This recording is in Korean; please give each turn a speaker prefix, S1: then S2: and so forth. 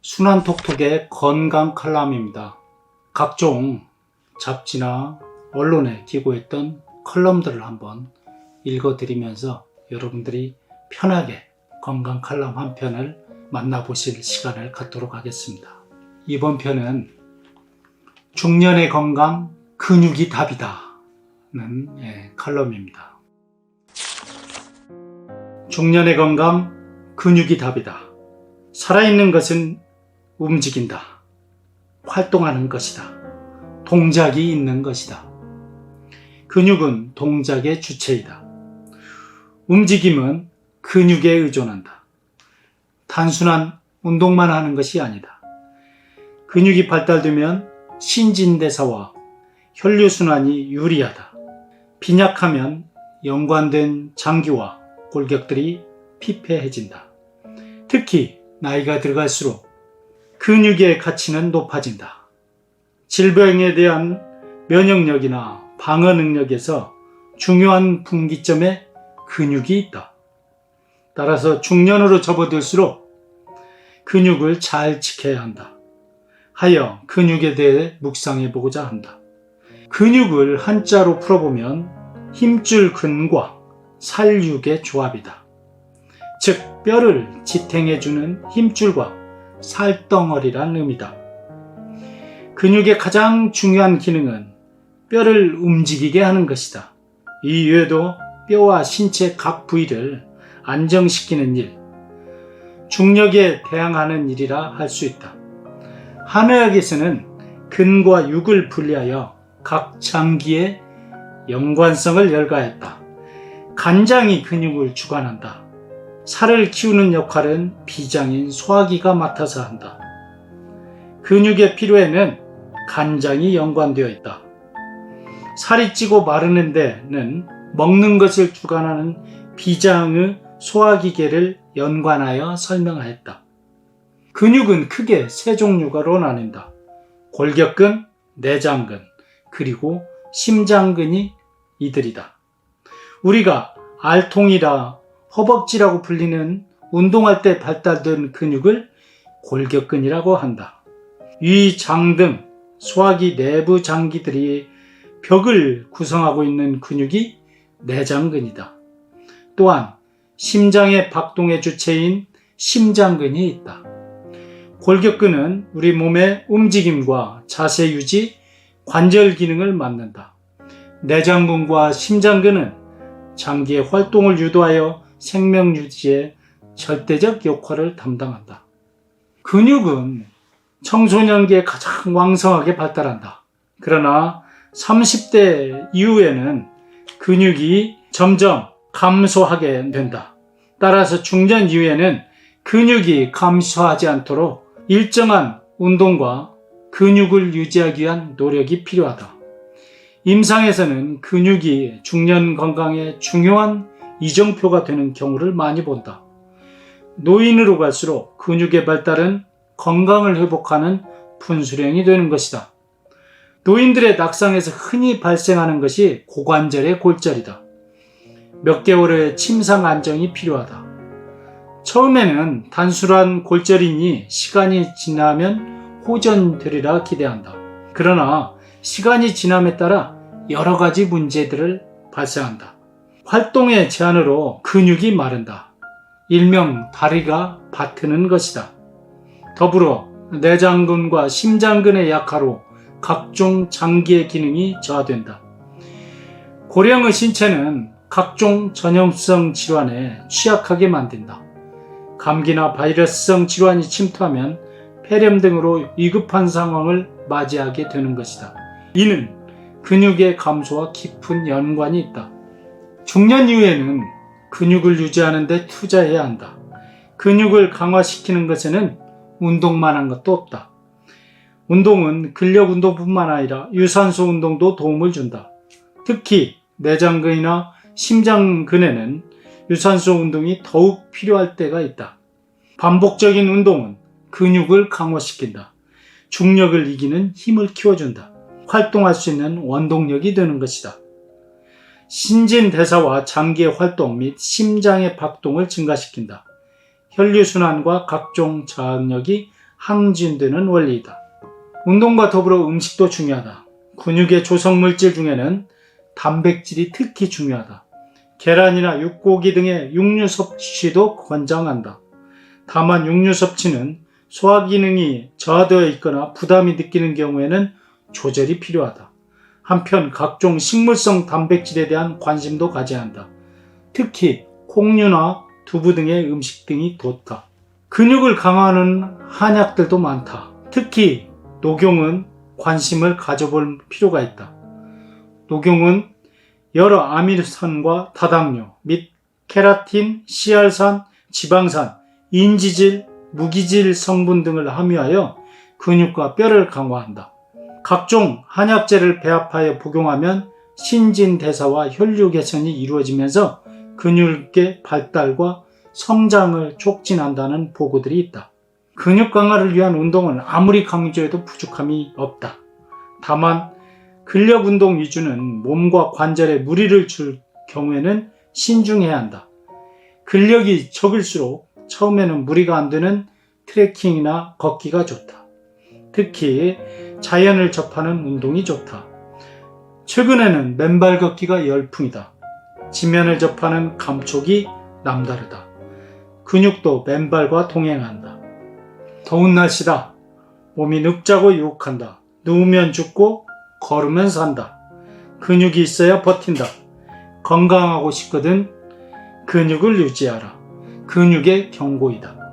S1: 순환톡톡의 건강 칼럼입니다. 각종 잡지나 언론에 기고했던 컬럼들을 한번 읽어드리면서 여러분들이 편하게 건강 칼럼 한 편을 만나보실 시간을 갖도록 하겠습니다. 이번 편은 중년의 건강 근육이 답이다 는 칼럼입니다. 중년의 건강 근육이 답이다. 살아있는 것은 움직인다. 활동하는 것이다. 동작이 있는 것이다. 근육은 동작의 주체이다. 움직임은 근육에 의존한다. 단순한 운동만 하는 것이 아니다. 근육이 발달되면 신진대사와 혈류순환이 유리하다. 빈약하면 연관된 장기와 골격들이 피폐해진다. 특히 나이가 들어갈수록 근육의 가치는 높아진다. 질병에 대한 면역력이나 방어 능력에서 중요한 분기점에 근육이 있다. 따라서 중년으로 접어들수록 근육을 잘 지켜야 한다. 하여 근육에 대해 묵상해보고자 한다. 근육을 한자로 풀어보면 힘줄 근과 살육의 조합이다. 즉 뼈를 지탱해주는 힘줄과 살덩어리란 의미다. 근육의 가장 중요한 기능은 뼈를 움직이게 하는 것이다. 이외에도 뼈와 신체 각 부위를 안정시키는 일, 중력에 대항하는 일이라 할 수 있다. 한의학에서는 근과 육을 분리하여 각 장기의 연관성을 열거했다. 간장이 근육을 주관한다. 살을 키우는 역할은 비장인 소화기가 맡아서 한다. 근육의 피로에는 간장이 연관되어 있다. 살이 찌고 마르는 데는 먹는 것을 주관하는 비장의 소화기계를 연관하여 설명하였다. 근육은 크게 세 종류로 나뉜다. 골격근, 내장근, 그리고 심장근이 이들이다. 우리가 알통이라 허벅지라고 불리는 운동할 때 발달된 근육을 골격근이라고 한다. 위, 장 등 소화기 내부 장기들이 벽을 구성하고 있는 근육이 내장근이다. 또한 심장의 박동의 주체인 심장근이 있다. 골격근은 우리 몸의 움직임과 자세 유지, 관절 기능을 맡는다. 내장근과 심장근은 장기의 활동을 유도하여 생명 유지에 절대적 역할을 담당한다. 근육은 청소년기에 가장 왕성하게 발달한다. 그러나 30대 이후에는 근육이 점점 감소하게 된다. 따라서 중년 이후에는 근육이 감소하지 않도록 일정한 운동과 근육을 유지하기 위한 노력이 필요하다. 임상에서는 근육이 중년 건강에 중요한 이정표가 되는 경우를 많이 본다. 노인으로 갈수록 근육의 발달은 건강을 회복하는 분수령이 되는 것이다. 노인들의 낙상에서 흔히 발생하는 것이 고관절의 골절이다. 몇 개월의 침상 안정이 필요하다. 처음에는 단순한 골절이니 시간이 지나면 호전되리라 기대한다. 그러나 시간이 지남에 따라 여러 가지 문제들을 발생한다. 활동의 제한으로 근육이 마른다. 일명 다리가 바트는 것이다. 더불어 내장근과 심장근의 약화로 각종 장기의 기능이 저하된다. 고령의 신체는 각종 전염성 질환에 취약하게 만든다. 감기나 바이러스성 질환이 침투하면 폐렴 등으로 위급한 상황을 맞이하게 되는 것이다. 이는 근육의 감소와 깊은 연관이 있다. 중년 이후에는 근육을 유지하는 데 투자해야 한다. 근육을 강화시키는 것에는 운동만 한 것도 없다. 운동은 근력 운동뿐만 아니라 유산소 운동도 도움을 준다. 특히 내장근이나 심장근에는 유산소 운동이 더욱 필요할 때가 있다. 반복적인 운동은 근육을 강화시킨다. 중력을 이기는 힘을 키워준다. 활동할 수 있는 원동력이 되는 것이다. 신진대사와 장기의 활동 및 심장의 박동을 증가시킨다. 혈류순환과 각종 저항력이 항진되는 원리이다. 운동과 더불어 음식도 중요하다. 근육의 조성물질 중에는 단백질이 특히 중요하다. 계란이나 육고기 등의 육류 섭취도 권장한다. 다만 육류 섭취는 소화 기능이 저하되어 있거나 부담이 느끼는 경우에는 조절이 필요하다. 한편 각종 식물성 단백질에 대한 관심도 가져야 한다. 특히 콩류나 두부 등의 음식 등이 좋다. 근육을 강화하는 한약들도 많다. 특히 녹용은 관심을 가져볼 필요가 있다. 녹용은 여러 아미노산과 다당류 및 케라틴, 씨알산, 지방산, 인지질, 무기질 성분 등을 함유하여 근육과 뼈를 강화한다. 각종 한약재를 배합하여 복용하면 신진대사와 혈류 개선이 이루어지면서 근육의 발달과 성장을 촉진한다는 보고들이 있다. 근육 강화를 위한 운동은 아무리 강조해도 부족함이 없다. 다만 근력 운동 위주는 몸과 관절에 무리를 줄 경우에는 신중해야 한다. 근력이 적을수록 처음에는 무리가 안 되는 트레킹이나 걷기가 좋다. 특히 자연을 접하는 운동이 좋다. 최근에는 맨발 걷기가 열풍이다. 지면을 접하는 감촉이 남다르다. 근육도 맨발과 동행한다. 더운 날씨다. 몸이 눕자고 유혹한다. 누우면 죽고 걸으면 산다. 근육이 있어야 버틴다. 건강하고 싶거든 근육을 유지하라. 근육의 경고이다.